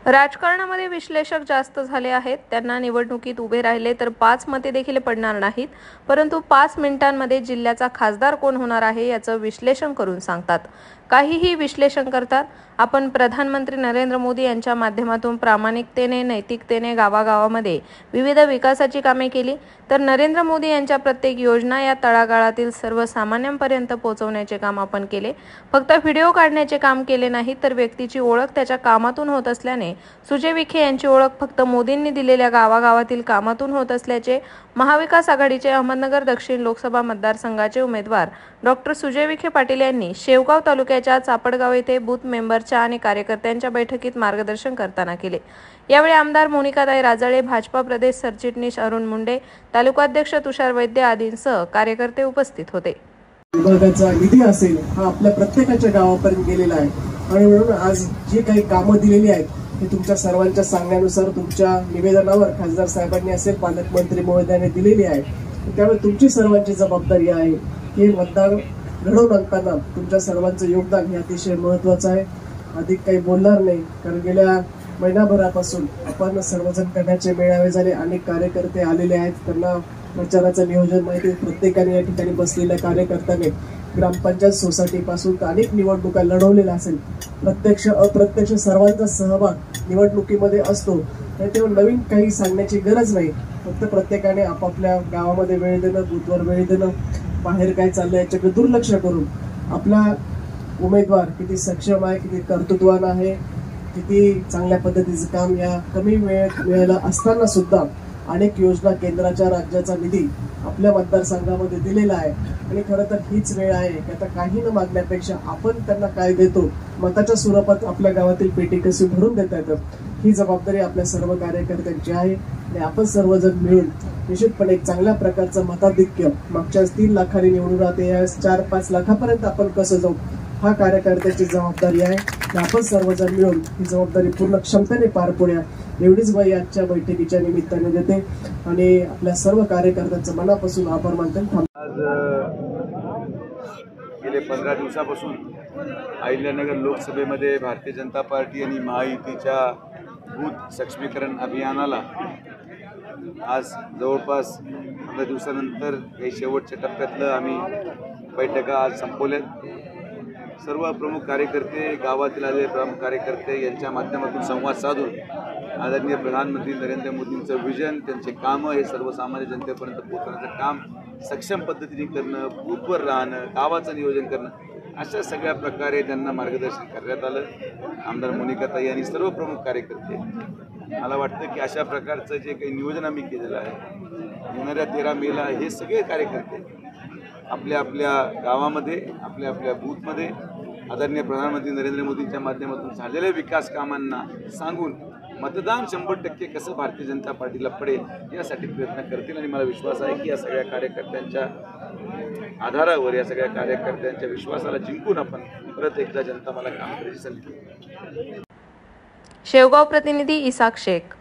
राजकारणामध्ये विश्लेषक जास्त झाले आहेत। त्यांना निवडणुकीत उभे राहिले तर 5 मते देखील पडणार नाहीत, परंतु 5 मिनिटांमध्ये जिल्ह्याचा खासदार कोण होणार आहे याचं विश्लेषण करून सांगतात। काहीही विश्लेषण करतात। आपण प्रधानमंत्री नरेंद्र मोदी यांच्या माध्यमातून प्रामाणिकतेने, नैतिकतेने गावागावामध्ये विविध विकासाची कामे केली, तर नरेंद्र मोदी यांच्या प्रत्येक योजना या तळागाळातील सर्वसामान्यांपर्यंत पोहोचवण्याचे काम आपण केले। फक्त व्हिडिओ काढण्याचे काम केले नाही, तर व्यक्तीची ओळख त्याच्या कामातून होत असल्याने सुजय विखे यांची ओळख फक्त मोदींनी दिलेल्या गावागावातील कामातून होत असल्याचे महाविकास आघाडीचे अहमदनगर दक्षिण लोकसभा मतदारसंघाचे उमेदवार डॉ. सुजय विखे पाटील यांनी शेवगाव तालुक्याच्या चापडगाव येथे बूथ मेंबरच्या आणि कार्यकर्त्यांच्या बैठकीत मार्गदर्शन करताना केले। यावेळी आमदार मोनिकाताई राजाळे, भाजपा प्रदेश सरचिटणीस अरुण मुंडे, तालुकाध्यक्ष तुषार वैद्य आदींसह कार्यकर्ते उपस्थित होते। विभागाचा निधी असेल हा आपल्या प्रत्येकाच्या गावापर्यंत गेलेला आहे आणि म्हणून आज जे काही कामं दिलेली आहेत ते तुमच्या सर्वांच्या सांगण्यानुसार तुमच्या निवेदनावर खासदार साहेबांनी असेल, पालकमंत्री महोदयांनी दिलेली आहे। त्यामुळे तुमची सर्वांची जबाबदारी आहे की मतदान घडवून आणताना तुमच्या सर्वांचं योगदान हे अतिशय महत्त्वाचं आहे। अधिक काही बोलणार नाही, कारण गेल्या महिनाभरापासून आपण सर्वजण करण्याचे मेळावे झाले, अनेक कार्यकर्ते आलेले आहेत, त्यांना प्रचाराचं नियोजन माहिती। प्रत्येकाने या ठिकाणी बसलेल्या कार्यकर्त्याने ग्रामपंचायत सोसायटी पासून अनेक निवडणुका लढवलेल्या असेल, प्रत्यक्ष अप्रत्यक्ष सर्वांचा सहभाग निवडणुकीमध्ये असतो। तेव्हा नवीन काही सांगण्याची गरज नाही, फक्त प्रत्येकाने आपापल्या गावामध्ये वेळ देणं, बूथवर वेळ देणं, बाहेर काय चाललंय याच्याकडे दुर्लक्ष करून आपला उमेदवार किती सक्षम आहे, किती कर्तृत्वान आहे, किती चांगल्या पद्धतीचं काम या कमी वेळेला असताना सुद्धा अनेक योजना केंद्राच्या राज्याचा निधी आपल्या मतदारसंघामध्ये दिलेला आहे। आणि खरं तर हीच वेळ आहे की आता काही न मागण्यापेक्षा आपण त्यांना काय देतो, मताच्या स्वरूपात आपल्या गावातील पेटी कशी भरून देता येतं, ही जबाबदारी आपल्या सर्व कार्यकर्त्यांची आहे। आणि आपण सर्वजण मिळून निश्चितपणे एक चांगल्या प्रकारचं मताधिक्य मागच्या 3 लाखांनी निवडून राहते, या 4-5 लाखापर्यंत आपण कसं जाऊ, हा कार्यकर्त्याची जबाबदारी आहे। आपण सर्वजण मिळून ही जबाबदारी पूर्ण क्षमतेने पार पाडूया एवढीच बाई आजच्या बैठकीच्या निमित्ताने देते आणि आपल्या सर्व कार्यकर्त्यांचं मनापासून आभार मानते। आज गेले 15 दिवसापासून अहिल्यानगर लोकसभेमध्ये भारतीय जनता पार्टी आणि महायुतीच्या बूथ सक्षमीकरण अभियानाला आज जवळपास 15 दिवसानंतर काही शेवटच्या टप्प्यातलं आम्ही बैठका आज संपवल्यात। सर्व प्रमुख कार्यकर्ते, गावातील आलेले प्रमुख कार्यकर्ते यांच्या माध्यमातून संवाद साधून आदरणीय प्रधानमंत्री नरेंद्र मोदींचं विजन, त्यांचे कामं हे सर्वसामान्य जनतेपर्यंत पोहोचवण्याचं काम सक्षम पद्धतीने करणं, बूथवर राहणं, गावाचं नियोजन करणं, अशा सगळ्या प्रकारे त्यांना मार्गदर्शन करण्यात आलं। आमदार मोनिकाताई आणि सर्व प्रमुख कार्यकर्ते, मला वाटतं की अशा प्रकारचं जे काही नियोजन आम्ही केलेलं आहे येणाऱ्या 13 मेला हे सगळे कार्यकर्ते आपल्या आपल्या गावामध्ये, आपल्या आपल्या बूथमध्ये आदरणीय प्रधानमंत्री नरेंद्र मोदींच्या माध्यमातून झालेल्या विकास कामांना सांगून मतदान 100% कसं भारतीय जनता पार्टीला पडेल यासाठी प्रयत्न करतील। आणि मला विश्वास आहे की या सगळ्या कार्यकर्त्यांच्या आधारावर, या सगळ्या कार्यकर्त्यांच्या विश्वासाला जिंकून आपण परत एकदा जनता मला काम करायची संधी देऊ। शेवगाव प्रतिनिधी इसाक शेख।